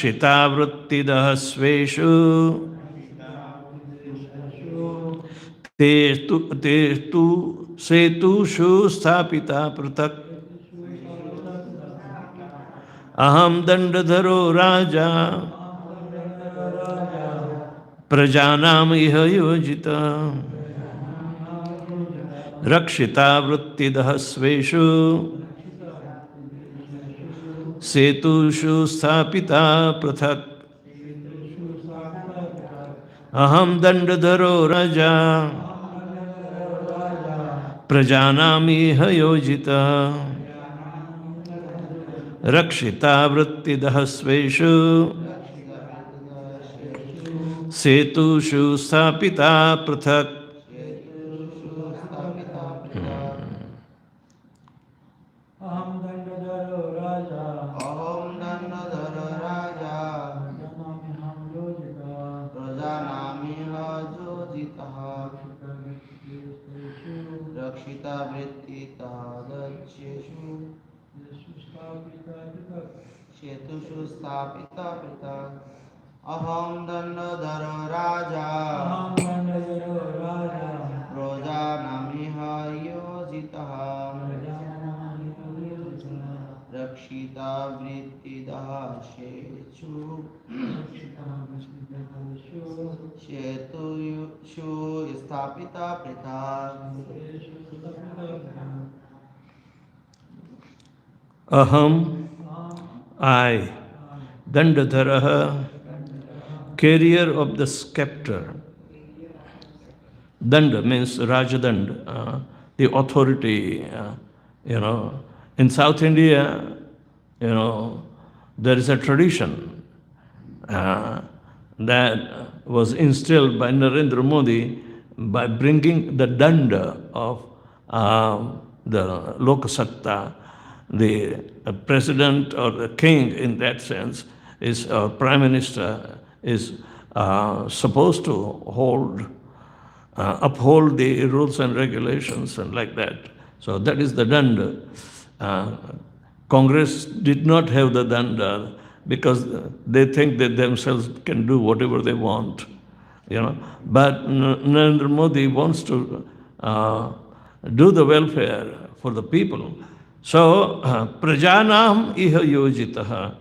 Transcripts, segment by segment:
Rakshita vrittidah sveshu testu setushu sthapita pratak aham dandadharo raja prajanam iha yojita rakshita vrittidah sveshu setushu sthapita prathak aham dandadharo raja prajanami hayojita rakshita vrittidah sveshu setushu sthapita prathak. Shetushu stapita prita aham dandadhara raja projanamiha yojitaha rakshita vrittidah shetushu stapita prita Aham, I, Dandadharaha, carrier of the scepter. Danda means Rajadand, the authority. In South India, there is a tradition that was instilled by Narendra Modi by bringing the danda of the Lokasatta. The president or the king, in that sense, is prime minister is supposed to uphold the rules and regulations and like that. So that is the danda. Congress did not have the danda because they think that themselves can do whatever they want, But Narendra Modi wants to do the welfare for the people. So, prajanam iha yojitaha.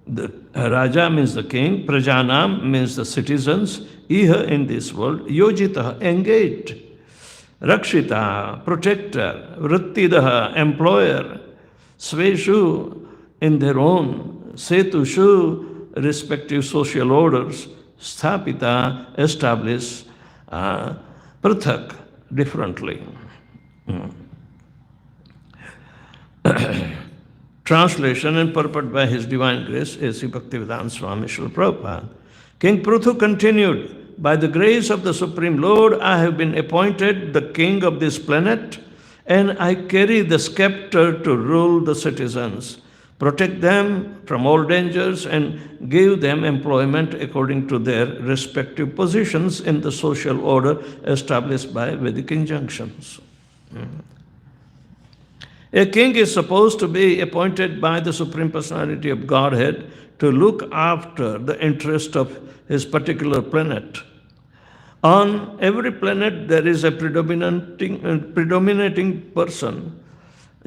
The Raja means the king, prajanam means the citizens, iha in this world, yojitaha, engaged. Rakshita, protector, vrittidaha, employer, sveshu, in their own, setushu, respective social orders, sthapita, establish, prathak, differently. Translation and purport by His Divine Grace, A.C. Bhaktivedanta Swami Srila Prabhupada. King Prithu continued, by the grace of the Supreme Lord, I have been appointed the king of this planet, and I carry the scepter to rule the citizens, protect them from all dangers, and give them employment according to their respective positions in the social order established by Vedic injunctions. A king is supposed to be appointed by the Supreme Personality of Godhead to look after the interest of his particular planet. On every planet there is a predominating person,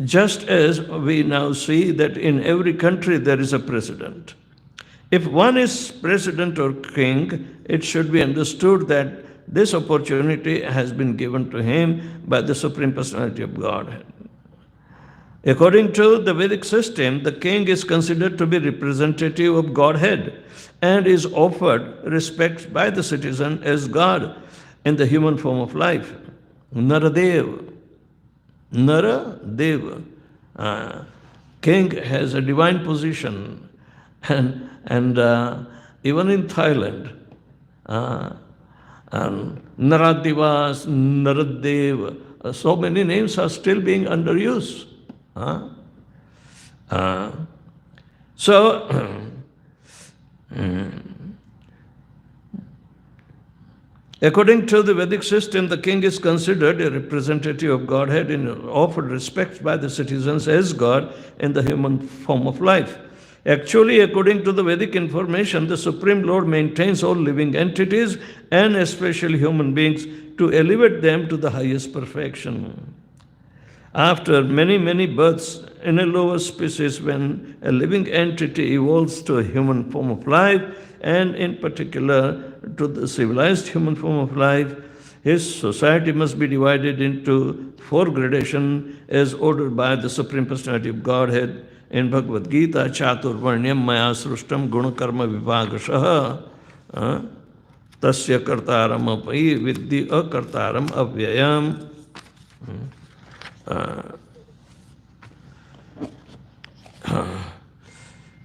just as we now see that in every country there is a president. If one is president or king, it should be understood that this opportunity has been given to him by the Supreme Personality of Godhead. According to the Vedic system, the king is considered to be representative of Godhead and is offered respect by the citizen as God in the human form of life. Naradev. King has a divine position. And even in Thailand, Naradivas, Naradev, so many names are still being underused. According to the Vedic system, the king is considered a representative of Godhead and offered respect by the citizens as God in the human form of life. Actually, according to the Vedic information, the Supreme Lord maintains all living entities and especially human beings to elevate them to the highest perfection. After many, many births in a lower species, when a living entity evolves to a human form of life, and in particular to the civilized human form of life, his society must be divided into four gradations as ordered by the Supreme Personality of Godhead in Bhagavad Gita, Chaturvarnyam Maya Srushtam Gunakarma Vibhagashaha Tasya Kartaram Apai Vidhi Akartaram Avyayam.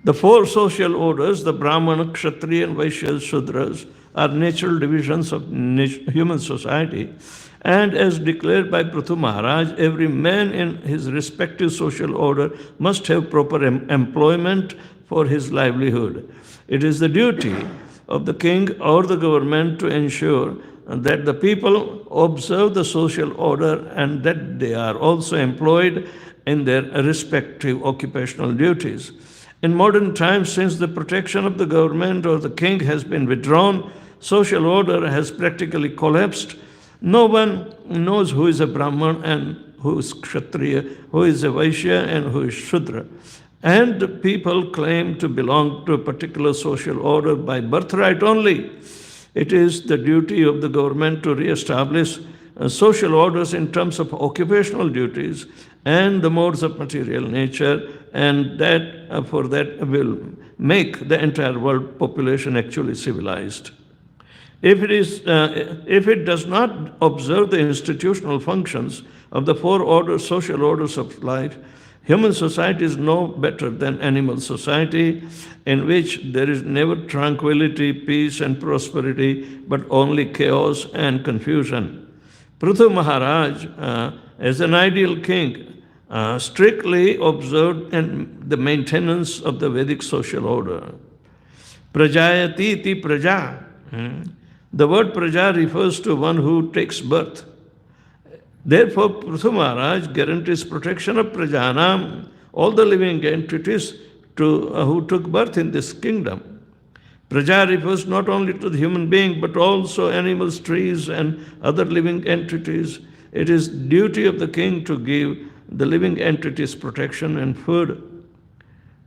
The four social orders, the Brahmana, Kshatriya, and Vaishyas, Shudras, are natural divisions of human society. And as declared by Prithu Maharaj, every man in his respective social order must have proper employment for his livelihood. It is the duty of the king or the government to ensure that the people observe the social order and that they are also employed in their respective occupational duties. In modern times, since the protection of the government or the king has been withdrawn, social order has practically collapsed. No one knows who is a Brahman and who is Kshatriya, who is a Vaishya and who is Shudra. And people claim to belong to a particular social order by birthright only. It is the duty of the government to re-establish social orders in terms of occupational duties and the modes of material nature, and that for that will make the entire world population actually civilized. If it does not observe the institutional functions of the four social orders of life, human society is no better than animal society, in which there is never tranquility, peace, and prosperity, but only chaos and confusion. Prithu Maharaj, as an ideal king, strictly observed the maintenance of the Vedic social order. Prajayati iti praja. The word praja refers to one who takes birth. Therefore, Prithu Maharaj guarantees protection of prajanam, all the living entities who took birth in this kingdom. Praja refers not only to the human being, but also animals, trees, and other living entities. It is duty of the king to give the living entities protection and food.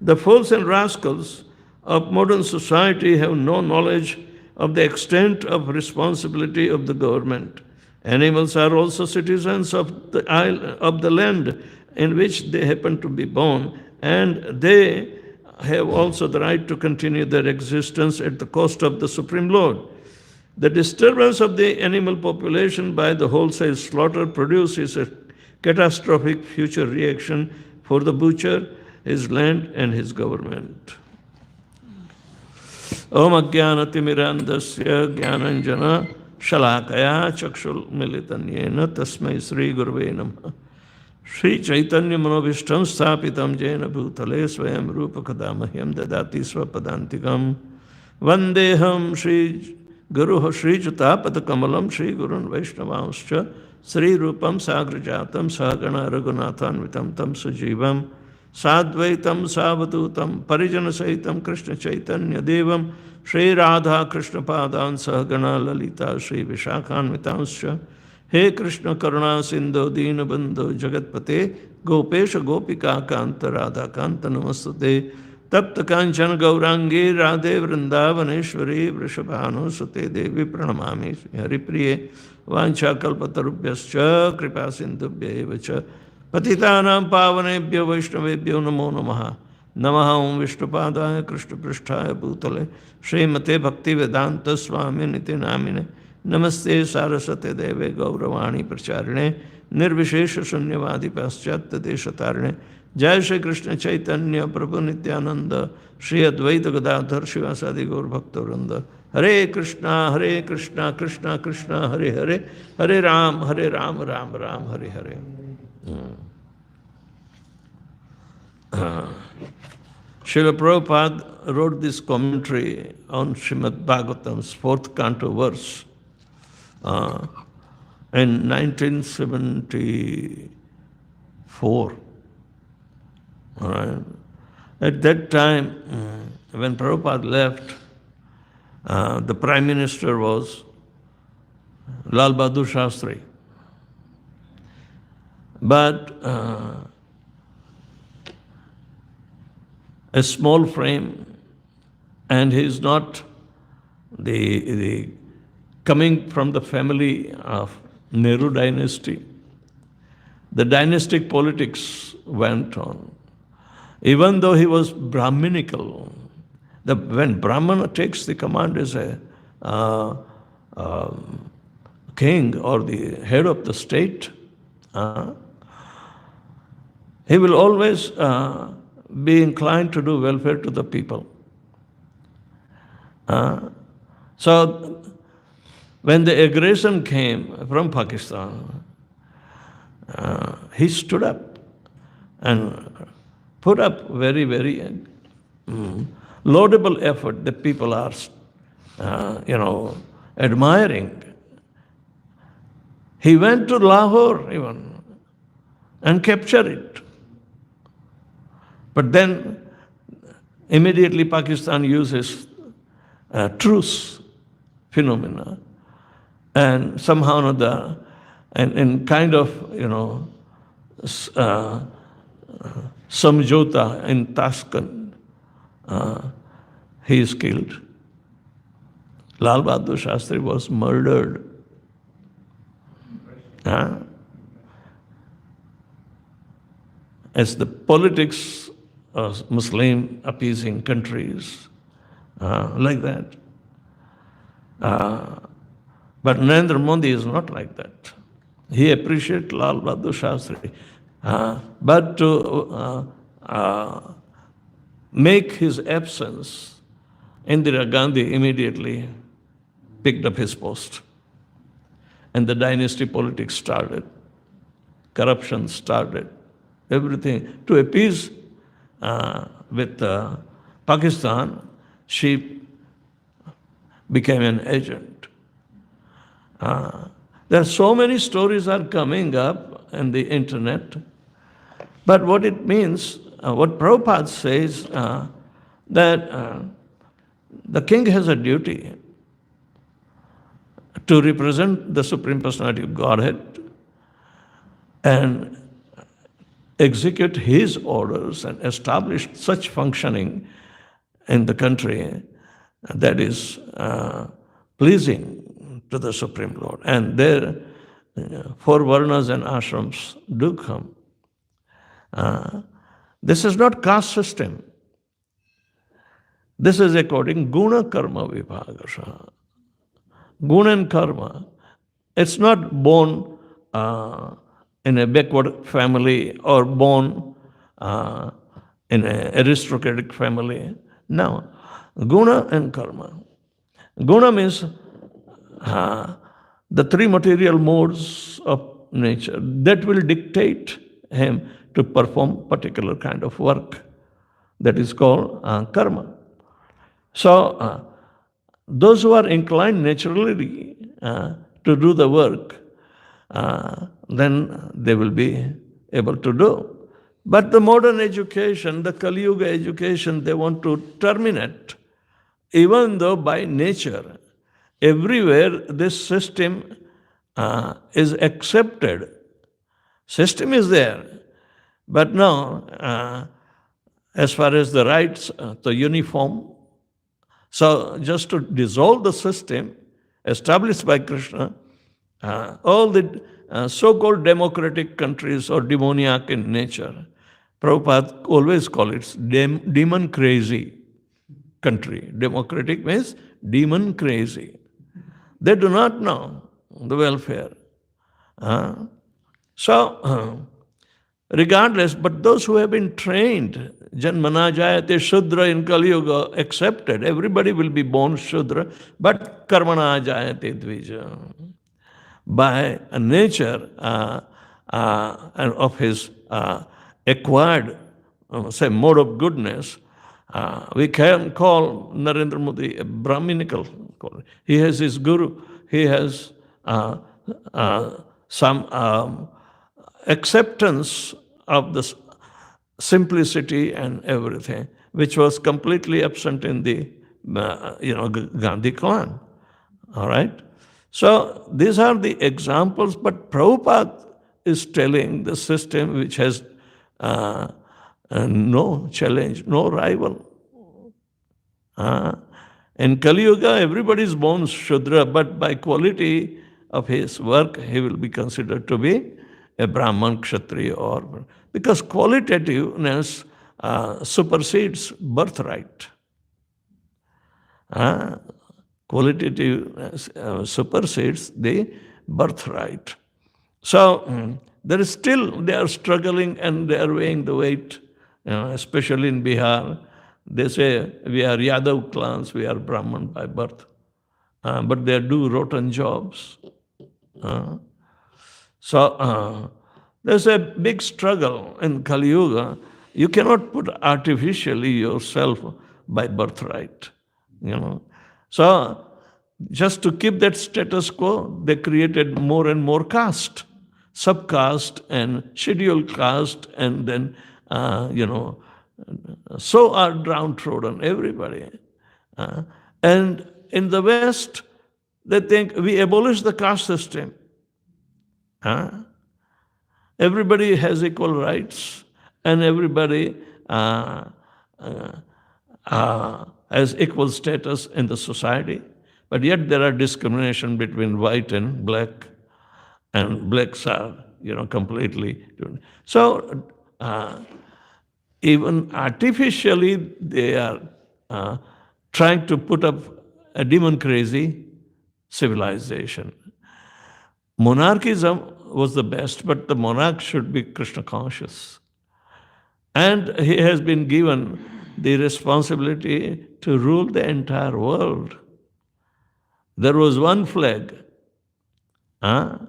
The fools and rascals of modern society have no knowledge of the extent of responsibility of the government. Animals are also citizens of the land in which they happen to be born, and they have also the right to continue their existence at the cost of the Supreme Lord. The disturbance of the animal population by the wholesale slaughter produces a catastrophic future reaction for the butcher, his land, and his government. Om Ajnanatimirandasya Jnananjana Shalakaya Chakshul Militanyena Tasmai Sri Guruve Namaha. Sri Chaitanya Manobhishtam Sthapitam Jena Bhutale Swayam Rupa Kadamahyam Dadati Swapadantikam Vandeham Sri Guru Sri Jatapat Kamalam Sri Gurun Vaishnavanscha Sri Rupam Sagrajatam Sahagana Raghunathan Vitam Tam Sujivam Sadvaitam Savadutam Parijana Sahitam Krishna Chaitanya Devam Sri Radha Krishna Padan Sahagana Lalita Sri Vishakhan Vitanscha He Krishna Karuna Sindhu Dina Bandhu Jagatpate Gopesha Gopika Kanta Radha Kanta Namastate Tapta Kanchan Gaurangi Radhe Vrindavaneshwari Vrishabhanu Sute Devi Pranamami Haripriye Vancha Kalpatarubhyascha Kripa Sindhubhya Evacha Patitanam Pavanebhyo Vaishnavebhyo Namo Namaha Namaha Om Vishnupadaya Krishna Pristhaya Bhutale Srimate Bhakti Vedanta Swami Niti Namine Namaste Sarasate Deve Gauravani Pracharine Nirvishesha Shunyavadi Paschatya Deshatarine Jai Shri Krishna Chaitanya Prabhu Nityananda Shri Advaita Gadadhar Shivasadi Gaur Bhaktavranda Hare Krishna Krishna Krishna Hare Hare Hare Ram Ram Ram Hare Hare. Srila Prabhupada wrote this commentary on Srimad Bhagavatam's 4th canto verse in 1974. All right. At that time, when Prabhupada left, the Prime Minister was Lal Bahadur Shastri. But a small frame, and he is not the coming from the family of Nehru dynasty. The dynastic politics went on. Even though he was Brahminical, when Brahmana takes the command as a king or the head of the state, he will always be inclined to do welfare to the people. So when the aggression came from Pakistan, he stood up and put up very, very laudable effort that people are, admiring. He went to Lahore even and captured it. But then immediately Pakistan uses truce phenomena and somehow or another, and in kind of, samjhota in Tashkent, he is killed. Lal Bahadur Shastri was murdered. As the politics of Muslim appeasing countries, like that. But Narendra Modi is not like that. He appreciates Lal Bahadur Shastri. But to make his absence, Indira Gandhi immediately picked up his post. And the dynasty politics started. Corruption started. Everything. To appease with Pakistan, she became an agent. There are so many stories are coming up in the internet. But what it means, what Prabhupada says, that the king has a duty to represent the Supreme Personality of Godhead and execute his orders and establish such functioning in the country that is pleasing to the Supreme Lord. And there, 4 varnas and ashrams do come. This is not caste system. This is according guna karma vibhagasha. Guna and karma. It's not born in a backward family or born in an aristocratic family. No. Guna and karma. Guna means the 3 material modes of nature that will dictate him to perform particular kind of work. That is called karma. So, those who are inclined naturally to do the work, then they will be able to do. But the modern education, the Kali Yuga education, they want to terminate. Even though by nature, everywhere this system is accepted. System is there. But now, as far as the rights, the uniform, so just to dissolve the system established by Krishna, all the so-called democratic countries or demoniac in nature, Prabhupada always call it demon crazy country. Democratic means demon crazy. They do not know the welfare. Regardless, but those who have been trained, Janmana Jayate Shudra in Kali Yuga, accepted. Everybody will be born Shudra, but Karmana Jayate Dvija. By nature and of his acquired, say, mode of goodness, we can call Narendra Modi a Brahminical. He has his guru. He has some acceptance of the simplicity and everything, which was completely absent in the Gandhi clan. All right? So these are the examples, but Prabhupada is telling the system which has no challenge, no rival. In Kali Yuga, everybody is born Shudra, but by quality of his work, he will be considered to be a Brahman, Kshatriya, or because qualitativeness supersedes birthright. Qualitative supersedes the birthright. So there is still, they are struggling and they are weighing the weight, especially in Bihar. They say, we are Yadav clans, we are Brahman by birth. But they do rotten jobs. So there's a big struggle in Kali Yuga. You cannot put artificially yourself by birthright. So just to keep that status quo, they created more and more caste, subcaste and scheduled caste, and then, so are downtrodden, everybody. And in the West, they think we abolish the caste system. Everybody has equal rights, and everybody has equal status in the society. But yet there are discrimination between white and blacks are, completely different. So even artificially, they are trying to put up a demon-crazy civilization. Monarchism was the best, but the monarch should be Krishna conscious. And he has been given the responsibility to rule the entire world. There was one flag. And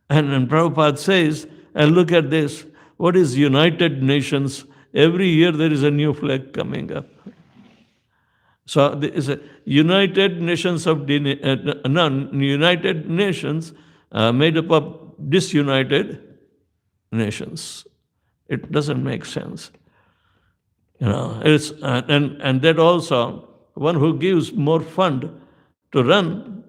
when Prabhupada says, and look at this, what is United Nations? Every year there is a new flag coming up. So there is a United Nations United Nations made up of disunited nations. It doesn't make sense. It's and that also one who gives more fund to run.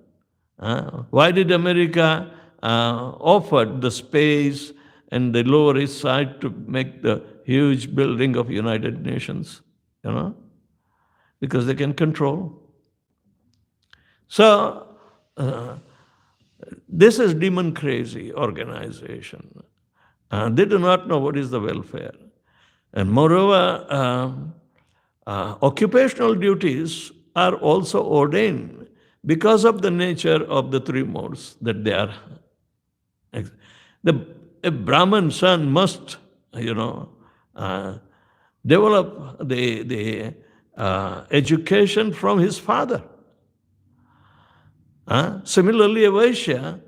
Why did America offer the space and the Lower East Side to make the huge building of United Nations? Because they can control. So this is demon crazy organization. They do not know what is the welfare. And moreover, occupational duties are also ordained because of the nature of the three modes that they are. A Brahmin son must, develop the education from his father. Similarly, a Vaishya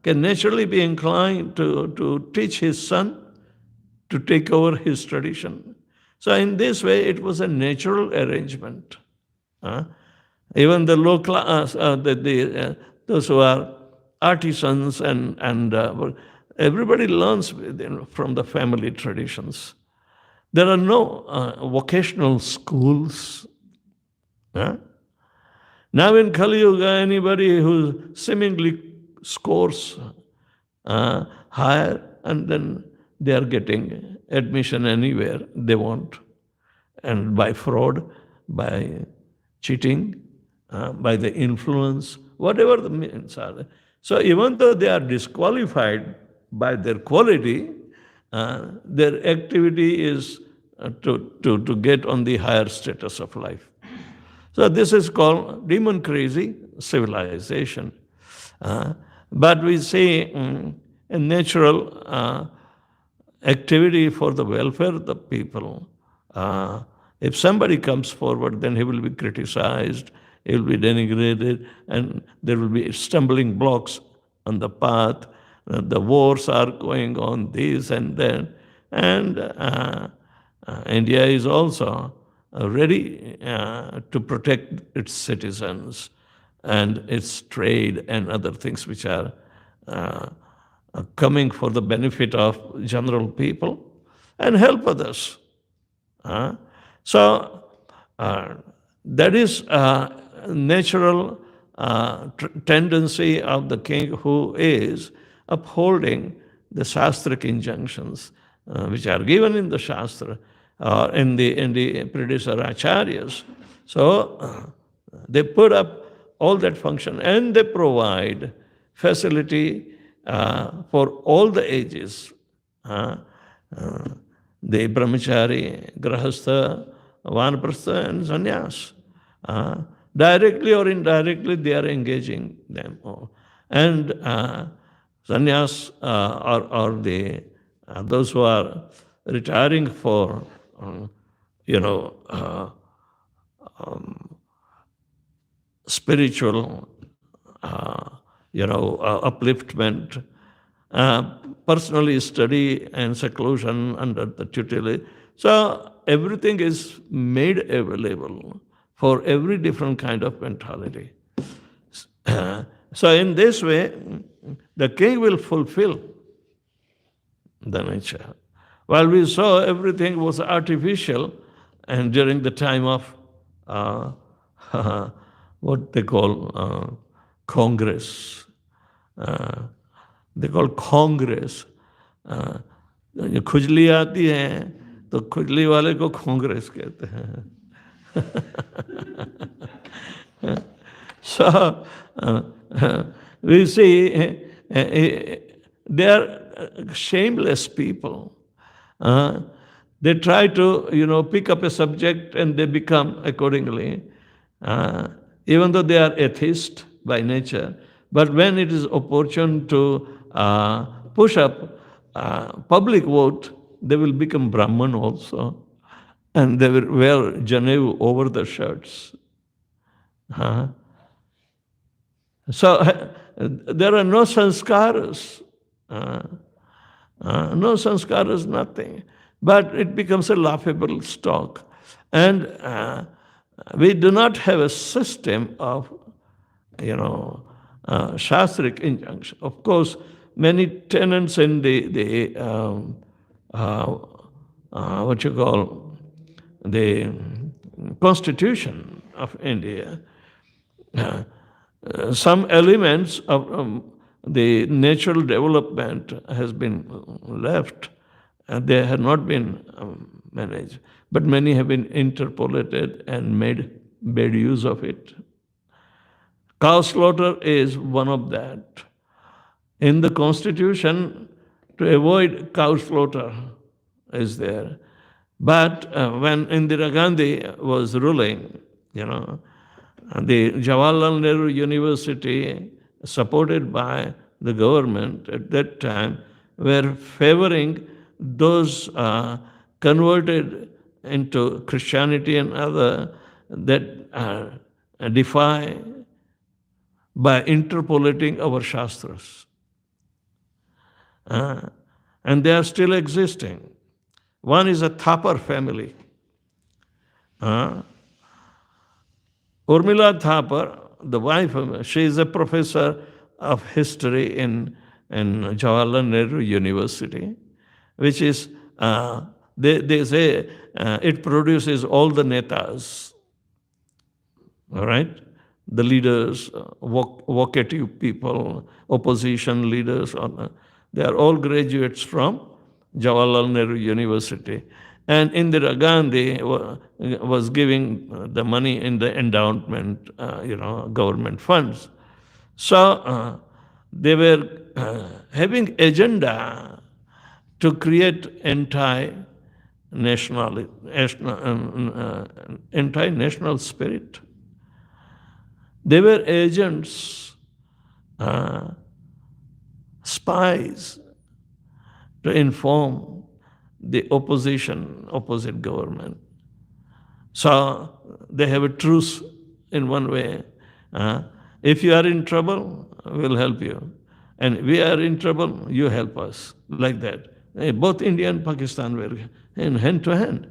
can naturally be inclined to teach his son to take over his tradition. So in this way, it was a natural arrangement. Even the low class, those who are artisans and everybody learns from the family traditions. There are no vocational schools. Now in Kali Yuga, anybody who seemingly scores higher, and then they are getting admission anywhere they want, and by fraud, by cheating, by the influence, whatever the means are. So even though they are disqualified by their quality, their activity is to get on the higher status of life. So this is called demon crazy civilization. But we say a natural activity for the welfare of the people. If somebody comes forward, then he will be criticized, he will be denigrated, and there will be stumbling blocks on the path. The wars are going on, this and that. And India is also ready to protect its citizens and its trade and other things which are coming for the benefit of general people. and help others. So that is a natural tendency of the king who is upholding the Shastric injunctions which are given in the Shastra or in the predecessor acharyas. So they put up all that function and they provide facility for all the ages. The brahmachari, grahastha, vanaprastha and sannyas. Directly or indirectly they are engaging them. And sannyas or the those who are retiring for spiritual upliftment, personally study and seclusion under the tutelage. So everything is made available for every different kind of mentality. So in this way, the king will fulfill the nature. While we saw everything was artificial, and during the time of what they call Congress, they call Congress. खुजली आती है तो खुजली वाले को कांग्रेस कहते हैं. So we see they are shameless people. They try to pick up a subject and they become accordingly, even though they are atheist by nature. But when it is opportune to push up public vote, they will become Brahman also. And they will wear janevu over the shirts. So there are no sanskaras. No sanskaras, nothing. But it becomes a laughable stock. And we do not have a system of, Shastric injunction. Of course, many tenets in the the Constitution of India, some elements of the natural development has been left, and they have not been managed. But many have been interpolated and made bad use of it. Cow slaughter is one of that. In the Constitution, to avoid cow slaughter is there. But when Indira Gandhi was ruling, the Jawaharlal Nehru University, supported by the government at that time, were favoring those converted into Christianity and other that defy by interpolating our Shastras. And they are still existing. One is a Thapar family. Urmila Thapar, the wife, she is a professor of history in Jawaharlal Nehru University, which is, they say, it produces all the netas, all right? The leaders, vocative people, opposition leaders, they are all graduates from Jawaharlal Nehru University. And Indira Gandhi was giving the money in the endowment, government funds. So they were having agenda to create anti-national spirit. They were agents, spies, to inform the opposite government. So they have a truce in one way. If you are in trouble, we'll help you. And we are in trouble, you help us. Like that. Both India and Pakistan were in hand to hand.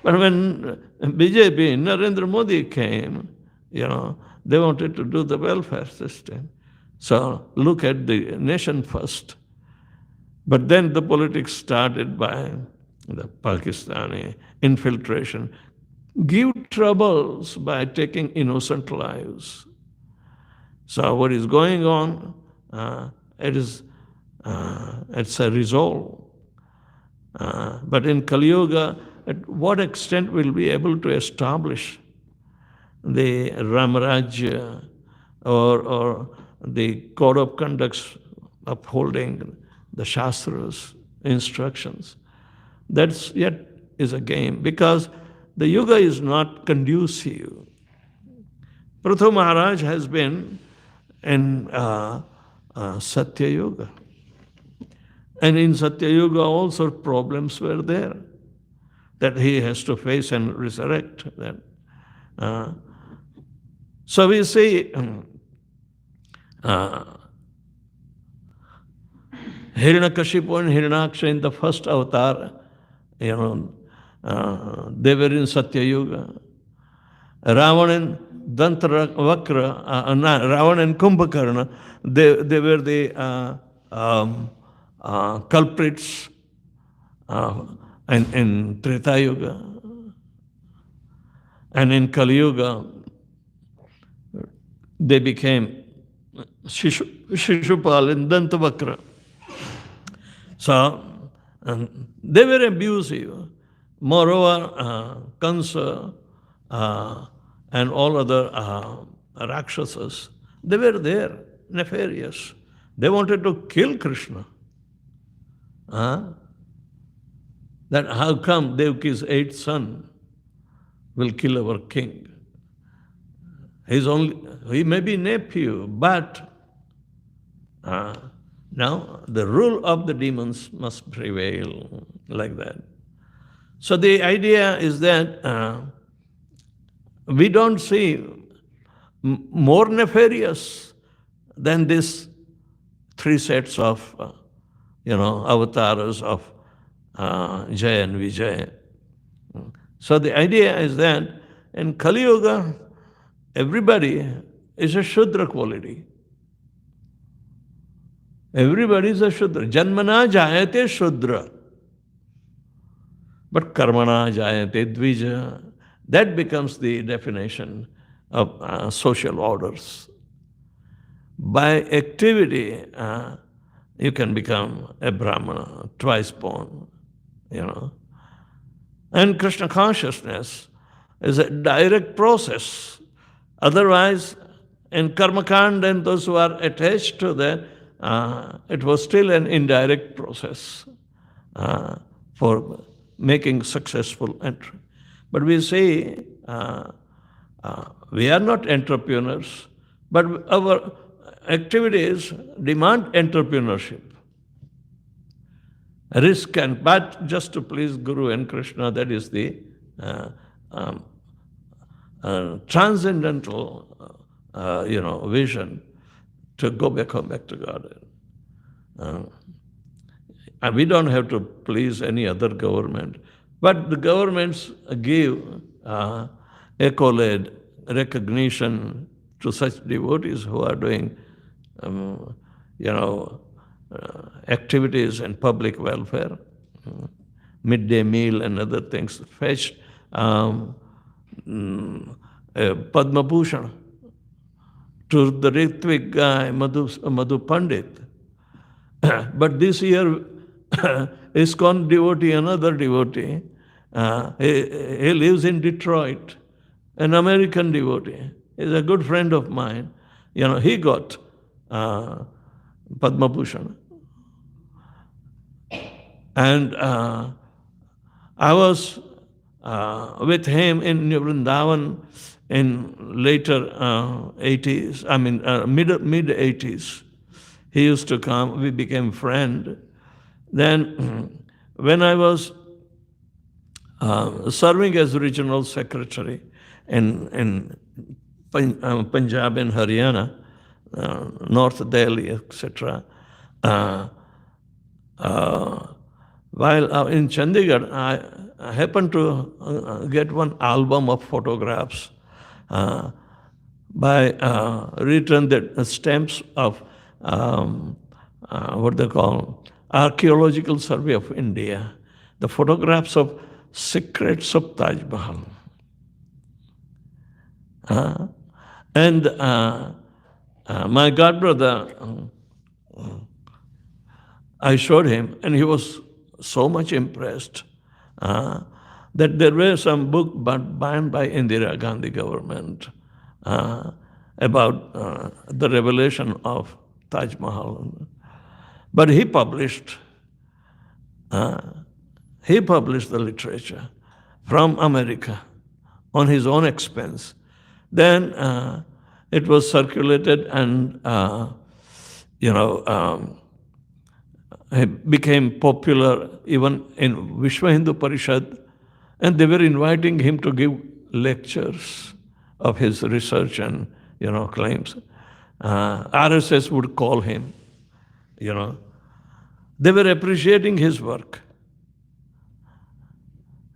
But when BJP, Narendra Modi came, they wanted to do the welfare system. So look at the nation first. But then the politics started by, the Pakistani infiltration, give troubles by taking innocent lives. So what is going on, it's a resolve. But in Kali Yuga, at what extent will we be able to establish the Ramarajya or the code of conducts upholding the Shastras, instructions? That's yet is a game, because the Yuga is not conducive. Pratha Maharaj has been in Satya Yuga. And in Satya Yuga also problems were there that he has to face and resurrect. So we see Hiranyakashipu and Hiranyaksha in the first avatar, they were in Satya Yuga. Ravana and Dantavakra, Ravana and Kumbhakarna, they were the culprits in Treta Yuga. And in Kali Yuga, they became Shishupal and Dantavakra. So they were abusive. Moreover, Kansa and all other Rakshasas, they were there, nefarious. They wanted to kill Krishna. That how come Devki's eighth son will kill our king? He may be nephew, but now the rule of the demons must prevail, like that. So the idea is that we don't see more nefarious than these three sets of avatars of Jaya and Vijaya. So the idea is that in Kali Yuga, everybody is a Shudra quality. Everybody is a Shudra. Janmana jayate Shudra. But Karmana jayate Dvija. That becomes the definition of social orders. By activity, you can become a Brahmana, twice born, And Krishna consciousness is a direct process. Otherwise, in Karmakand and those who are attached to that, it was still an indirect process for making successful entry. But we say we are not entrepreneurs, but our activities demand entrepreneurship. Risk but just to please Guru and Krishna, that is the transcendental vision to go back to God. And we don't have to please any other government. But the governments give accolade, recognition to such devotees who are doing, activities in public welfare, midday meal and other things. Fetched Padma Bhushan to the Ritvik guy, Madhu Pandit. But this year, ISKCON devotee, another devotee, he lives in Detroit, an American devotee. He's a good friend of mine. He got Padma Bhushan. And I was with him in Vrindavan in later 80s, mid-80s. He used to come, we became friends. Then when I was serving as regional secretary in Punjab and Haryana, North Delhi, etc., while in Chandigarh, I happened to get one album of photographs by written stamps of what they call Archaeological Survey of India. the photographs of secrets of Taj Mahal. And my godbrother, I showed him, and he was so much impressed that there were some book banned by Indira Gandhi government about the revelation of Taj Mahal. But he published the literature from America on his own expense. Then it was circulated, and he became popular even in Vishwa Hindu Parishad, and they were inviting him to give lectures of his research and claims. RSS would call him. They were appreciating his work,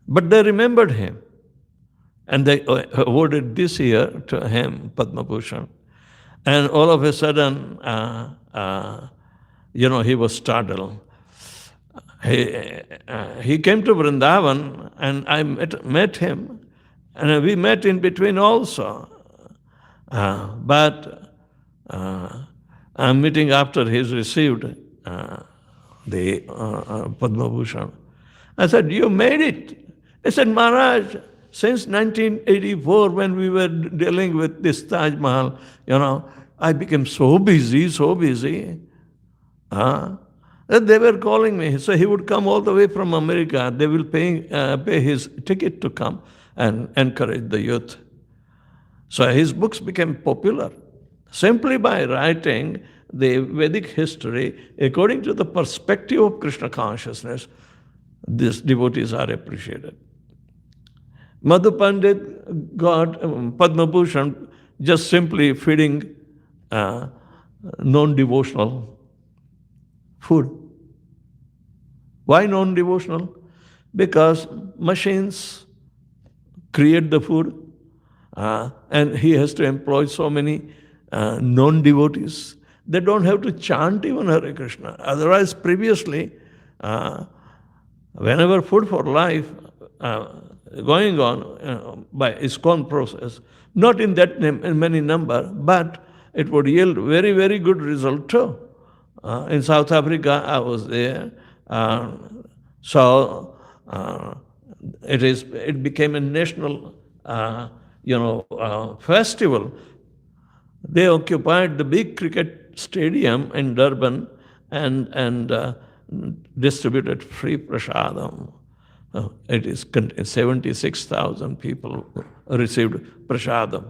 but they remembered him, and they awarded this year to him Padma Bhushan. And all of a sudden, he was startled. He came to Vrindavan, and I met him, and we met in between also. But I'm meeting after he's received the Padma Bhushan. I said, "You made it." I said, "Maharaj, since 1984, when we were dealing with this Taj Mahal, I became so busy. That they were calling me. So he would come all the way from America. They will pay his ticket to come and encourage the youth. So his books became popular simply by writing the Vedic history according to the perspective of Krishna consciousness. These devotees are appreciated. Madhu Pandit got Padma Bhushan just simply feeding non-devotional food. Why non-devotional? Because machines create the food, and he has to employ so many non-devotees. They don't have to chant even Hare Krishna. Otherwise, previously, whenever Food for Life going on by ISKCON process, not in that many number, but it would yield very, very good result too. In South Africa, I was there. It became a national, festival. They occupied the big cricket stadium in Durban and distributed free prasadam. It is 76,000 people received prasadam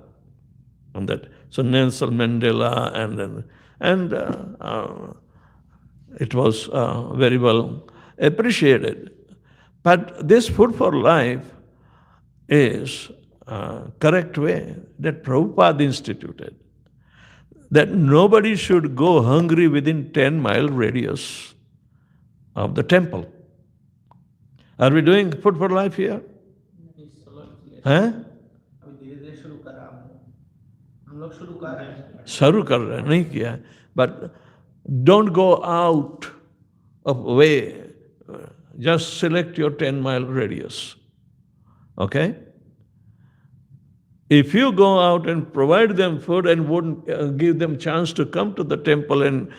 on that. So Nelson Mandela and it was very well appreciated. But this Food for Life is a correct way that Prabhupada instituted, that nobody should go hungry within 10-mile radius of the temple. Are we doing Food for Life here? शुरू कर रहे नहीं किया, but don't go out of way. Just select your 10-mile radius. Okay? If you go out and provide them food and wouldn't give them chance to come to the temple and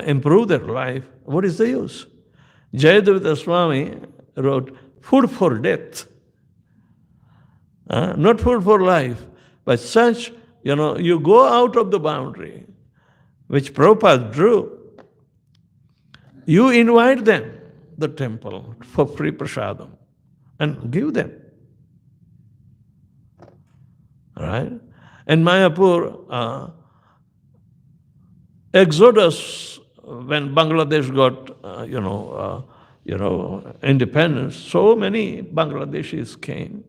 improve their life, what is the use? Vedavyasapriya Swami wrote, food for death. Not food for life, but such, you go out of the boundary which Prabhupada drew. You invite them, the temple, for free prasadam and give them. Right? In Mayapur, exodus, when Bangladesh got, independence, so many Bangladeshis came.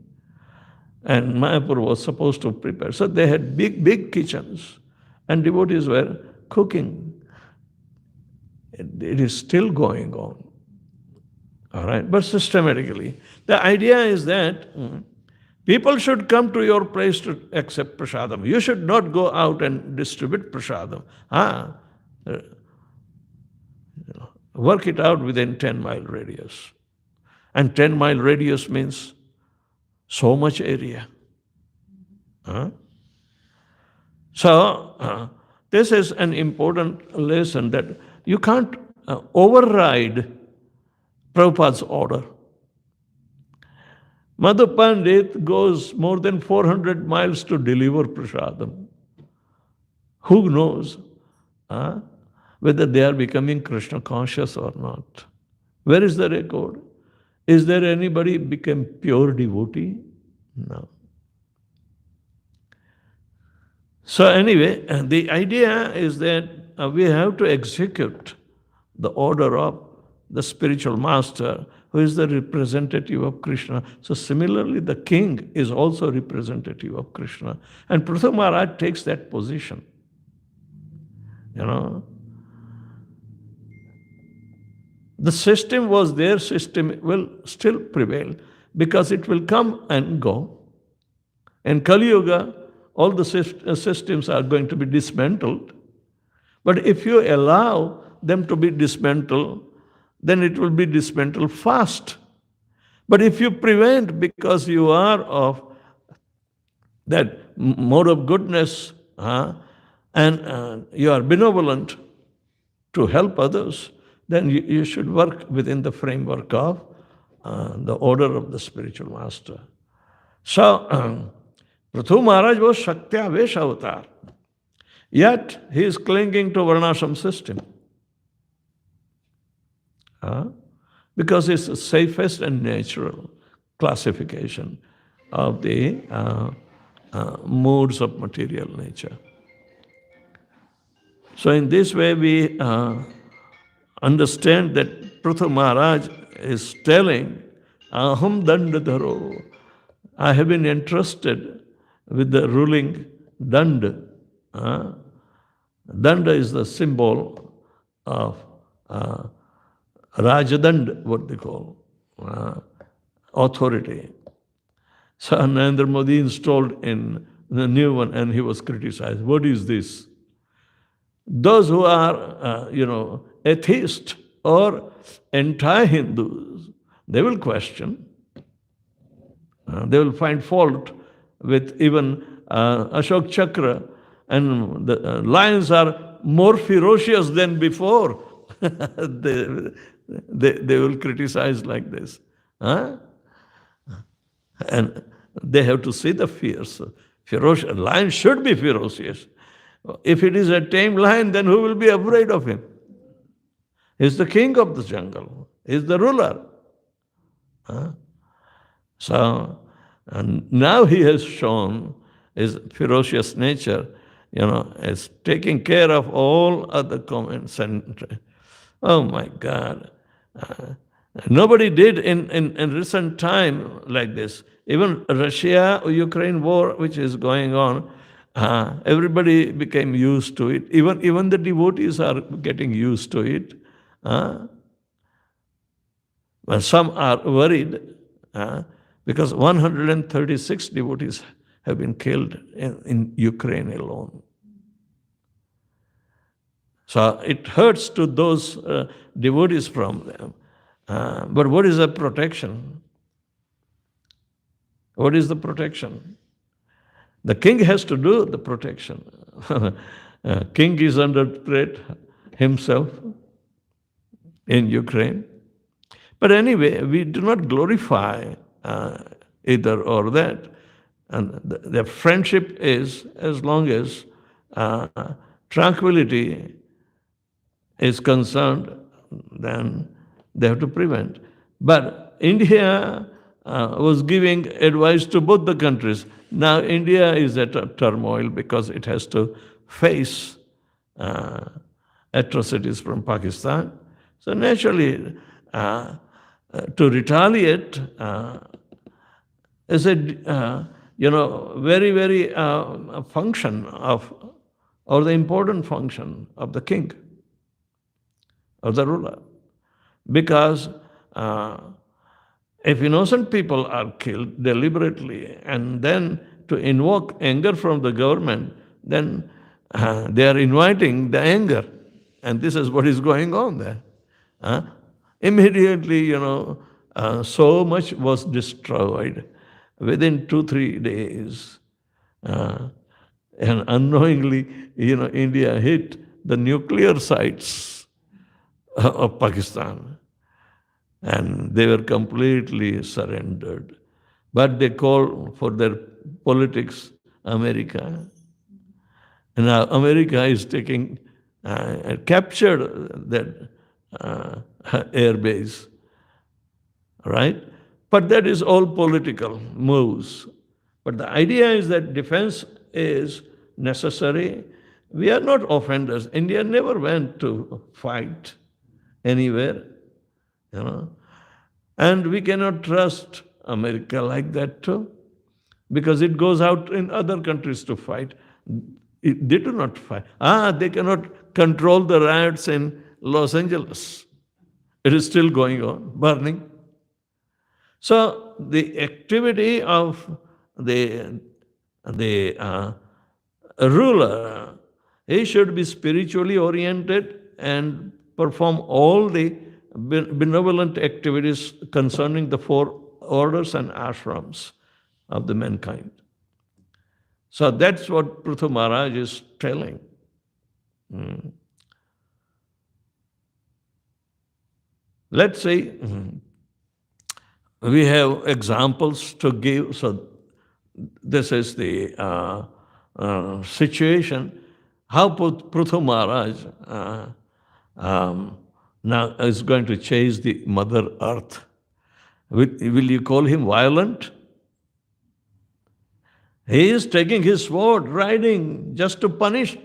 And Mayapur was supposed to prepare. So they had big, big kitchens, and devotees were cooking. It is still going on. All right? But systematically. The idea is that people should come to your place to accept prasadam. You should not go out and distribute prasadam. Work it out within 10-mile radius. And 10-mile radius means so much area. So this is an important lesson that you can't override Prabhupada's order. Madhu Pandit goes more than 400 miles to deliver prasadam. Who knows whether they are becoming Krishna conscious or not? Where is the record? Is there anybody become pure devotee? No. So anyway, the idea is that we have to execute the order of the spiritual master, who is the representative of Krishna. So similarly, the king is also representative of Krishna. And Prithu Maharaj takes that position. The system was their system, will still prevail because it will come and go. In Kali Yuga, all the systems are going to be dismantled. But if you allow them to be dismantled, then it will be dismantled fast. But if you prevent because you are of that mode of goodness and you are benevolent to help others, then you should work within the framework of the order of the spiritual master. So, Prithu Maharaj was Shakti-Avesh avatar. Yet, he is clinging to Varnashram system. Because it's the safest and natural classification of the modes of material nature. So in this way, we understand that Prithu Maharaj is telling, Aham Dandadharo, I have been entrusted with the ruling Danda. Danda is the symbol of Rajadand, what they call, authority. So Narendra Modi installed in the new one and he was criticized. What is this? Those who are, atheist or anti-Hindus, they will question. They will find fault with even Ashok Chakra, and the lions are more ferocious than before. They will criticize like this. And they have to see the fierce. Ferocious. Lion should be ferocious. If it is a tame lion, then who will be afraid of him? He's the king of the jungle. He's the ruler. So, and now he has shown his ferocious nature, is taking care of all other comments. And oh my God. Nobody did in recent time like this. Even Russia-Ukraine war, which is going on, everybody became used to it. Even the devotees are getting used to it. But some are worried because 136 devotees have been killed in Ukraine alone. So it hurts to those devotees from them. But what is the protection? What is the protection? The king has to do the protection. King is under threat himself in Ukraine. But anyway, we do not glorify either or that. And the friendship is, as long as tranquility is concerned, then they have to prevent. But India was giving advice to both the countries. Now India is at a turmoil because it has to face atrocities from Pakistan. So naturally, to retaliate is a very, very function of, or the important function of the king, of the ruler. Because if innocent people are killed deliberately and then to invoke anger from the government, then they are inviting the anger. And this is what is going on there. Immediately, so much was destroyed within 2-3 days. And unknowingly, India hit the nuclear sites of Pakistan, and they were completely surrendered. But they call for their politics America. And now America is taking, captured that air base, right? But that is all political moves. But the idea is that defense is necessary. We are not offenders. India never went to fight anywhere, And we cannot trust America like that too, because it goes out in other countries to fight. They do not fight. They cannot control the riots in Los Angeles. It is still going on, burning. So the activity of the ruler, he should be spiritually oriented and perform all the benevolent activities concerning the 4 orders and ashrams of the mankind. So that's what Prithu Maharaj is telling. Let's say we have examples to give. So this is the situation. How Prithu Maharaj now is going to chase the Mother Earth. Will you call him violent? He is taking his sword, riding just to punish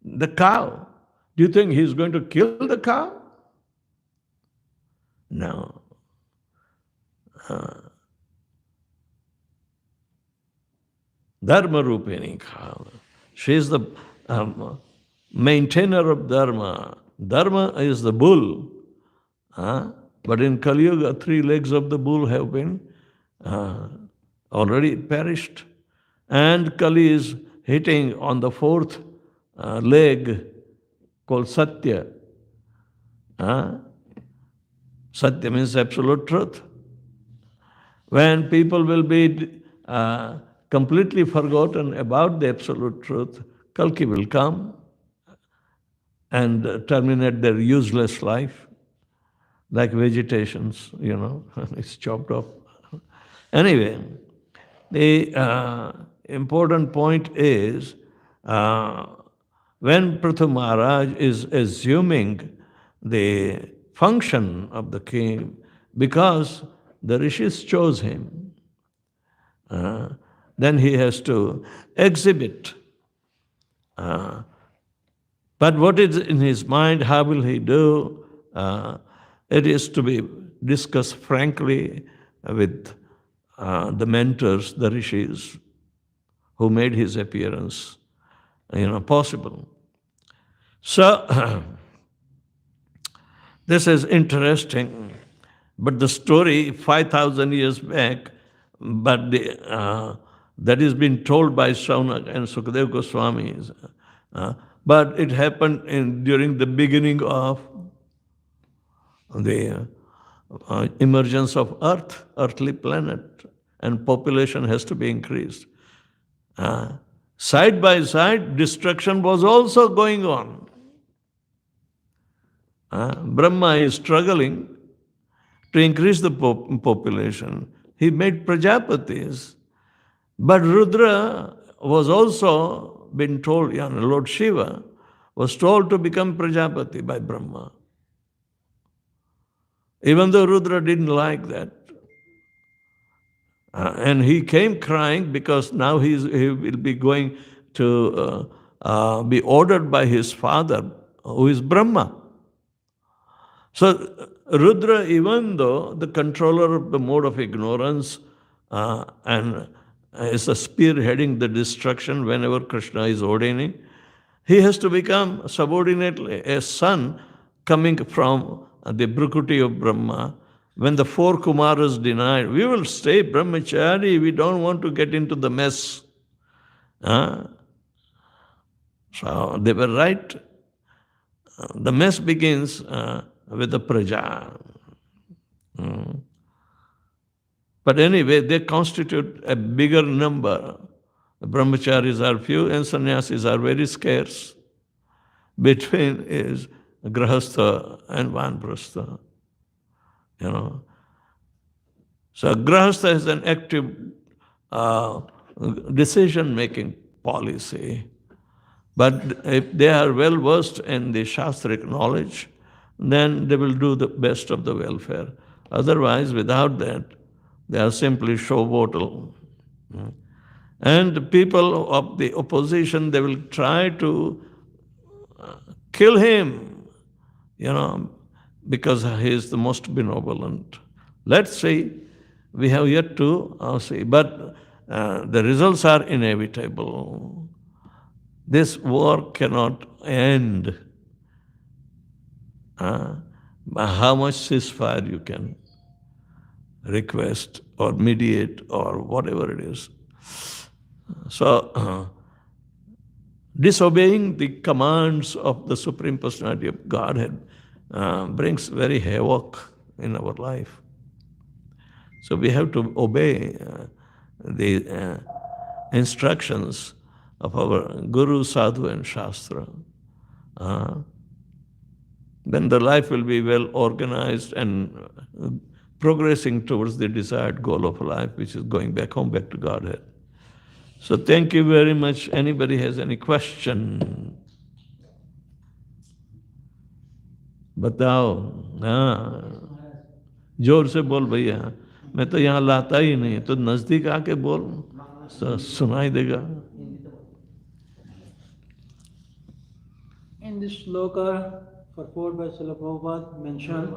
the cow. Do you think he is going to kill the cow? No. Dharma Rupini cow. She is the maintainer of Dharma. Dharma is the bull. But in Kali Yuga, 3 legs of the bull have been already perished. And Kali is hitting on the 4th leg called Satya. Satya means absolute truth. When people will be completely forgotten about the absolute truth, Kalki will come and terminate their useless life, like vegetations, it's chopped off. Anyway, the important point is when Prithu Maharaj is assuming the function of the king, because the rishis chose him, then he has to exhibit. But what is in his mind, how will he do? It is to be discussed frankly with the mentors, the rishis, who made his appearance, possible. So, this is interesting, but the story 5,000 years back, but that is been told by Shaunak and Sukadeva Goswamis. But it happened during the beginning of the emergence of Earth, earthly planet, and population has to be increased. Side by side, destruction was also going on. Brahma is struggling to increase the population. He made Prajapatis. But Rudra was also been told, Lord Shiva was told to become Prajapati by Brahma. Even though Rudra didn't like that. And he came crying because now he will be going to be ordered by his father, who is Brahma. So Rudra, even though the controller of the mode of ignorance and is spearheading the destruction whenever Krishna is ordaining, he has to become subordinately a son coming from the Bhrukuti of Brahma. When the 4 Kumaras denied, we will stay brahmachari, we don't want to get into the mess. So they were right. The mess begins with the praja. But anyway, they constitute a bigger number. The brahmacharis are few and sannyasis are very scarce. Between is grahastha and vanprastha. So grahastha is an active decision-making policy. But if they are well versed in the shastric knowledge, then they will do the best of the welfare. Otherwise, without that, they are simply showboatal. And people of the opposition, they will try to kill him, because he is the most benevolent. Let's see. We have yet to see. But the results are inevitable. This war cannot end. How much ceasefire you can request or mediate or whatever it is. So, disobeying the commands of the Supreme Personality of Godhead brings very havoc in our life. So we have to obey the instructions of our Guru, Sadhu and Shastra. Then the life will be well organized and progressing towards the desired goal of life, which is going back home, back to Godhead. So thank you very much. Anybody has any question? बताओ. जोर से बोल भैया. मैं तो यहाँ लाता ही नहीं, तो नजदीक आके बोल, सुनाई देगा. In this shloka purport by Srila Prabhupada mentioned,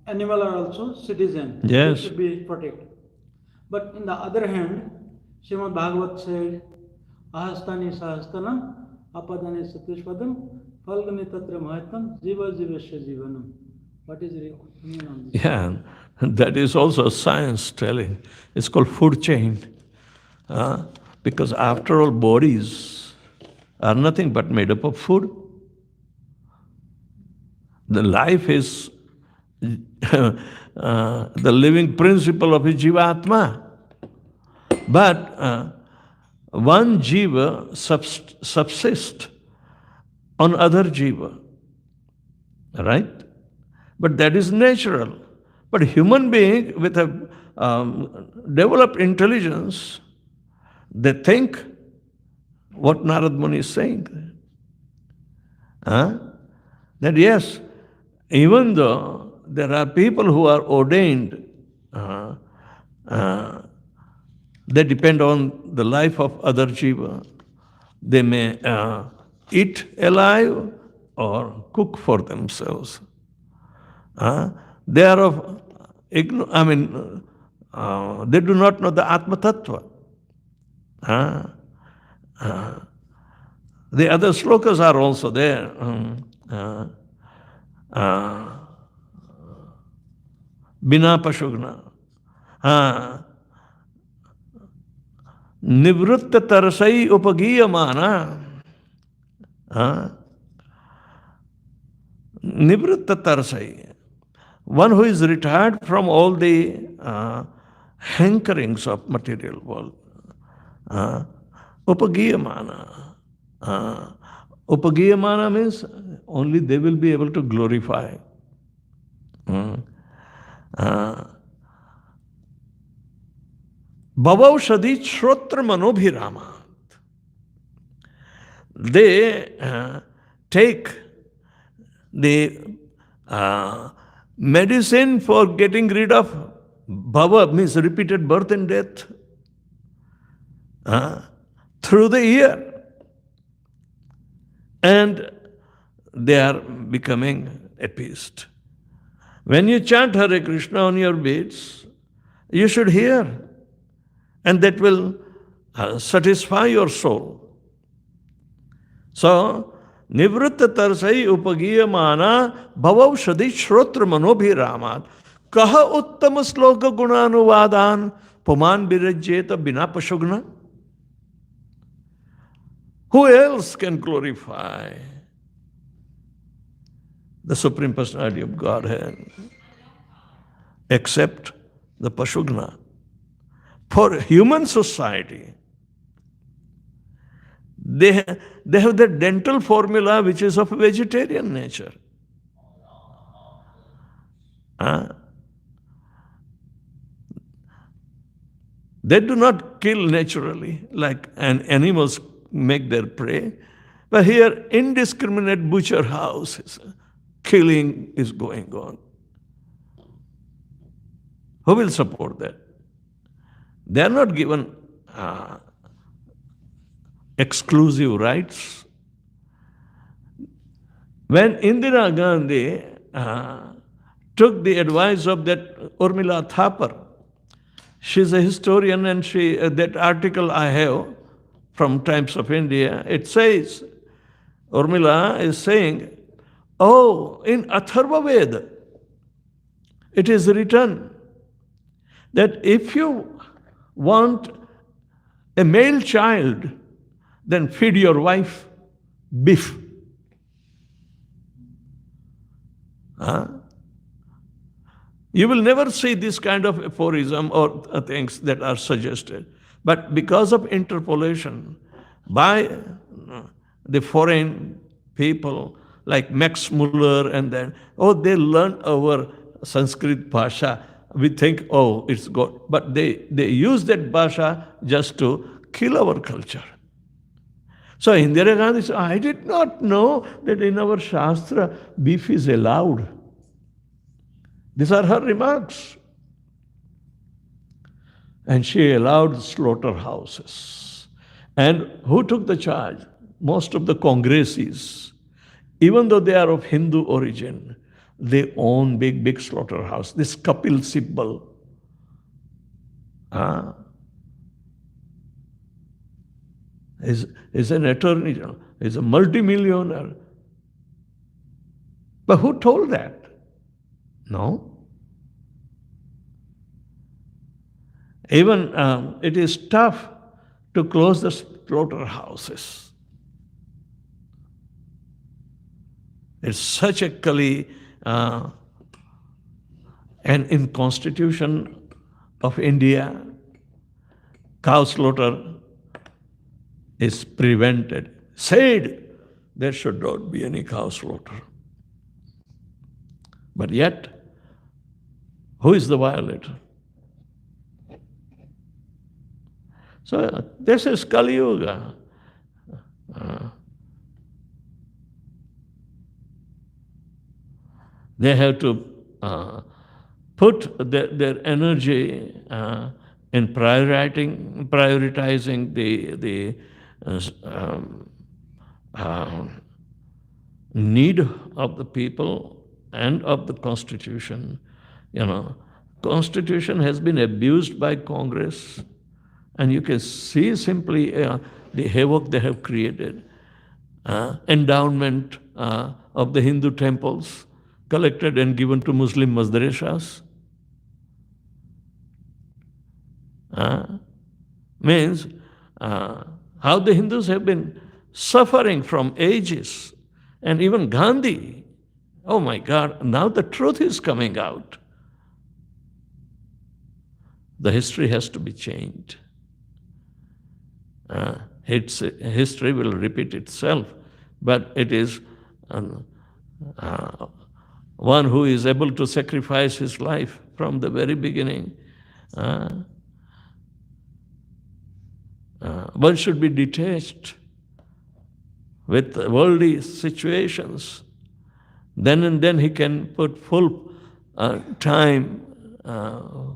animals are also citizens. Yes. They should be protected. But in the other hand, Srimad Bhagavatam said, Ahastani sahastanam, apadani satyashpadam, falgani tatra mahatam, jiva jivasya jivanam. What is your opinion on this? Yeah, that is also science telling. It's called food chain. Because after all, bodies are nothing but made up of food. The life is the living principle of a jivatma. But one jiva subsists on other jiva. Right? But that is natural. But human being with a developed intelligence, they think what Narad Muni is saying. That yes, even though there are people who are ordained, they depend on the life of other jiva. They may eat alive or cook for themselves. They are of, they do not know the Atma Tattva. The other slokas are also there. Bina Pashugna. Nivritta Tarasai Upagiyamana. Nivritta Tarasai. One who is retired from all the hankerings of material world. Upagiyamana. Upagiyamana means only they will be able to glorify. Bhavaushadhi Shrotra Manobhiramat. They take the medicine for getting rid of bhava, means repeated birth and death, through the ear. And they are becoming appeased. When you chant Hare Krishna on your beads, you should hear, and that will satisfy your soul. So, Nivritta Tarsai Upagiyamana Bhavaushadhi Shrotra Manobhiramat Kaha Uttama Sloka Gunanuvadan Puman Birajeta Bina Pashugna. Who else can glorify the Supreme Personality of Godhead except the Pashugna. For human society, they have the dental formula which is of vegetarian nature. They do not kill naturally like animals make their prey. But here, indiscriminate butcher houses, killing is going on. Who will support that? They are not given exclusive rights. When Indira Gandhi took the advice of that Urmila Thapar, she's a historian, and that article I have from Times of India, it says, Urmila is saying, oh, in Atharva Veda, it is written that if you want a male child, then feed your wife beef. You will never see this kind of aphorism or things that are suggested. But because of interpolation by the foreign people like Max Muller and then, they learn our Sanskrit Bhasha. We think, it's good. But they use that Bhasha just to kill our culture. So Indira Gandhi said, I did not know that in our Shastra, beef is allowed. These are her remarks. And she allowed slaughterhouses. And who took the charge? Most of the Congresses, even though they are of Hindu origin, they own big slaughterhouse. This Kapil Sibbal. Is an attorney general, is a multimillionaire. But who told that? No. Even it is tough to close the slaughterhouses. It's such a Kali, and in Constitution of India, cow slaughter is prevented. Said there should not be any cow slaughter. But yet, who is the violator? So this is Kali Yuga. They have to put their energy in prioritizing the need of the people and of the Constitution. Constitution has been abused by Congress, and you can see simply the havoc they have created. Endowment of the Hindu temples collected and given to Muslim madrasas. Means how the Hindus have been suffering from ages. And even Gandhi, oh my God, now the truth is coming out. The history has to be changed. History will repeat itself, but it is one who is able to sacrifice his life from the very beginning. One should be detached with worldly situations. Then and then he can put full time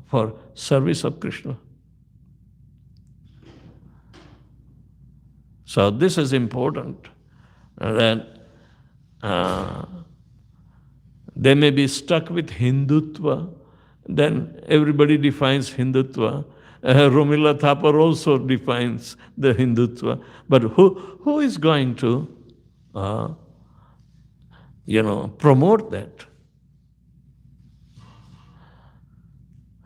for service of Krishna. So this is important, that they may be stuck with Hindutva. Then everybody defines Hindutva. Rumila Thapar also defines the Hindutva. But who is going to, promote that?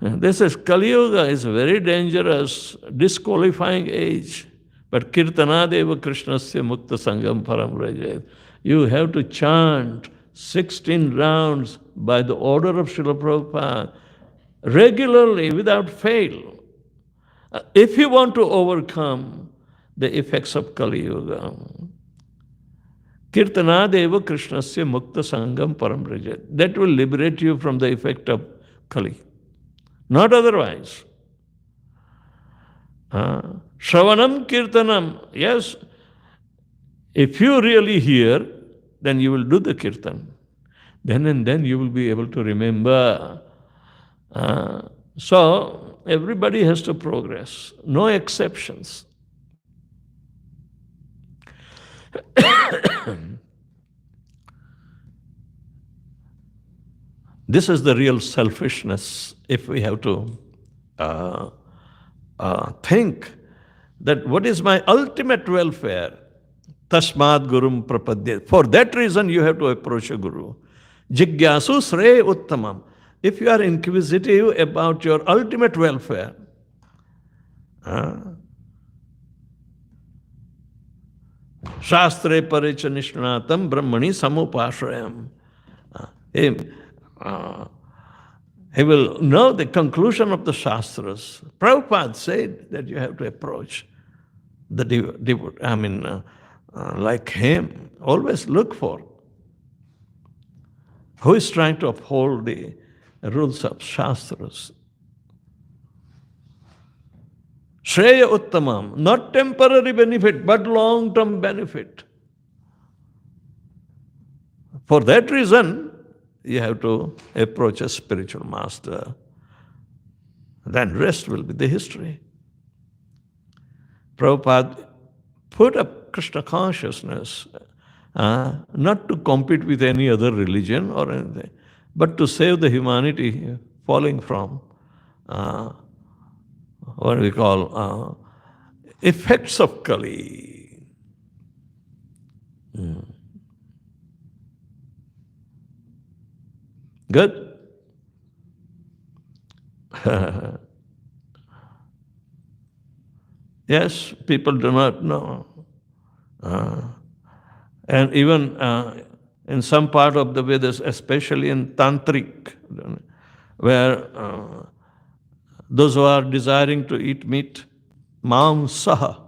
This is Kali Yuga is a very dangerous, disqualifying age. But Kirtanadeva Krishnasya Mukta Sangam Param Rajayat. You have to chant 16 rounds by the order of Srila Prabhupada. regularly without fail. If you want to overcome the effects of Kali Yuga, Kirtanadeva Krishnasya Mukta Sangam Param Raja. That will liberate you from the effect of Kali. Not otherwise. Shravanam Kirtanam. Yes, if you really hear, then you will do the Kirtan. Then and then you will be able to remember. So everybody has to progress. No exceptions. This is the real selfishness if we have to think that what is my ultimate welfare? Tasmad Gurum Prapadya. For that reason you have to approach a Guru. Jigyasu Sre Uttamam. If you are inquisitive about your ultimate welfare, Shastre Paricha Nishnatam Brahmani Samupashrayam. He will know the conclusion of the Shastras. Prabhupada said that you have to approach the like him. Always look for who is trying to uphold the rules of Shastras. Shreya Uttamam, not temporary benefit, but long-term benefit. For that reason, you have to approach a spiritual master. Then rest will be the history. Prabhupada put up Krishna consciousness, not to compete with any other religion or anything, but to save the humanity falling from what we call effects of Kali. Good? Yes, people do not know. And even in some part of the Vedas, especially in Tantric, where those who are desiring to eat meat, Mam Saha.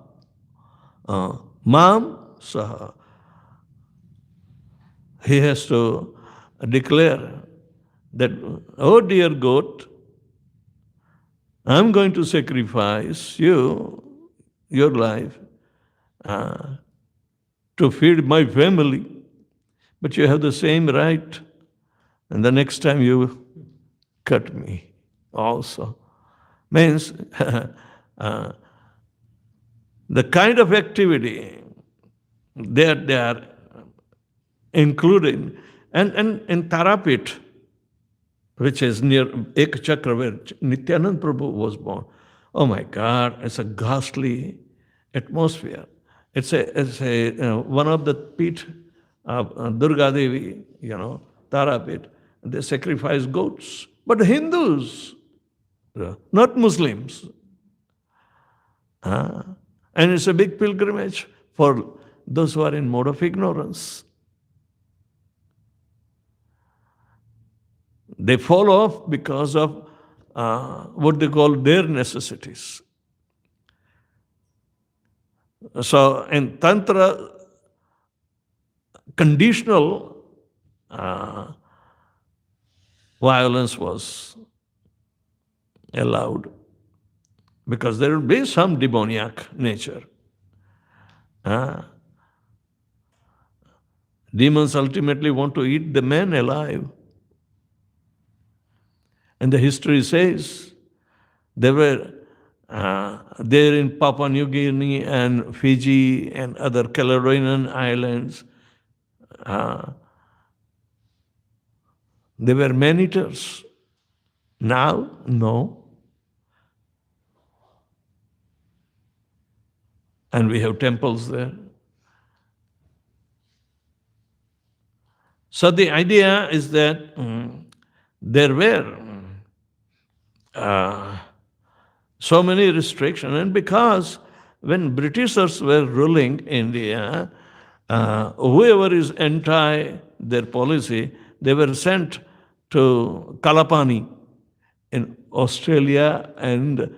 Mam Saha. He has to declare that, oh dear goat, I'm going to sacrifice you, your life, to feed my family, but you have the same right, and the next time you cut me also. Means the kind of activity that they are including, and in Tarapit, which is near Ekchakra, where Nityanand Prabhu was born. Oh my God, it's a ghastly atmosphere. It's one of the pit of Durga Devi, Tarapit. They sacrifice goats. But Hindus, not Muslims. And it's a big pilgrimage for those who are in mode of ignorance. They fall off because of what they call their necessities. So in Tantra, conditional violence was allowed because there will be some demoniac nature. Demons ultimately want to eat the man alive. And the history says they were there in Papua New Guinea and Fiji and other Caledonian islands. They were man-eaters. Now, no. And we have temples there. So the idea is that there were so many restrictions, and because when Britishers were ruling India, whoever is anti their policy, they were sent to Kalapani in Australia and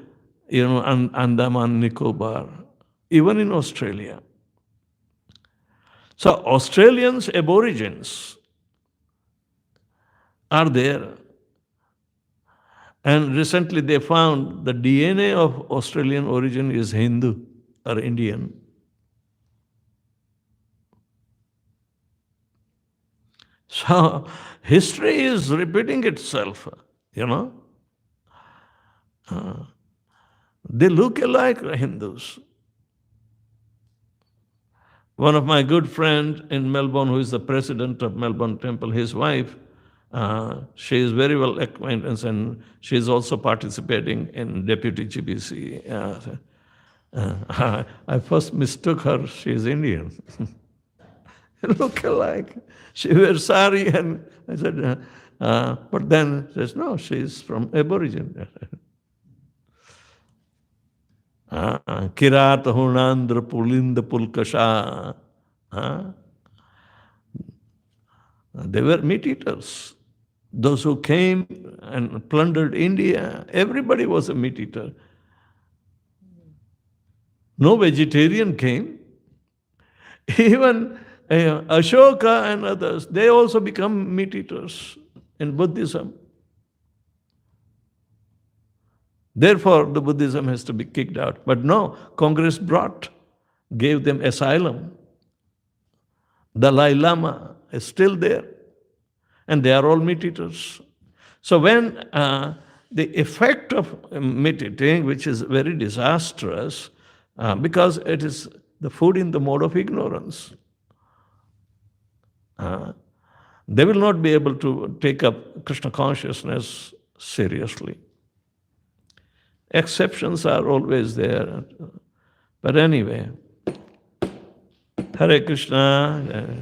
Andaman Nicobar, even in Australia. So Australians, aborigines, are there. And recently they found the DNA of Australian origin is Hindu or Indian. So history is repeating itself, They look alike, Hindus. One of my good friends in Melbourne, who is the president of Melbourne Temple, his wife, she is very well acquainted, and she is also participating in Deputy GBC. I first mistook her, she is Indian. Look alike. She wears sari, and I said, but then she says, no, she is from Aborigine. Kirat Hunandra Pulinda Pulkasha. They were meat eaters. Those who came and plundered India, everybody was a meat eater. No vegetarian came. Even Ashoka and others, they also become meat eaters in Buddhism. Therefore, the Buddhism has to be kicked out. But no, Congress gave them asylum. Dalai Lama is still there. And they are all meat eaters. So when the effect of meat eating, which is very disastrous, because it is the food in the mode of ignorance, they will not be able to take up Krishna consciousness seriously. Exceptions are always there. But anyway, Hare Krishna.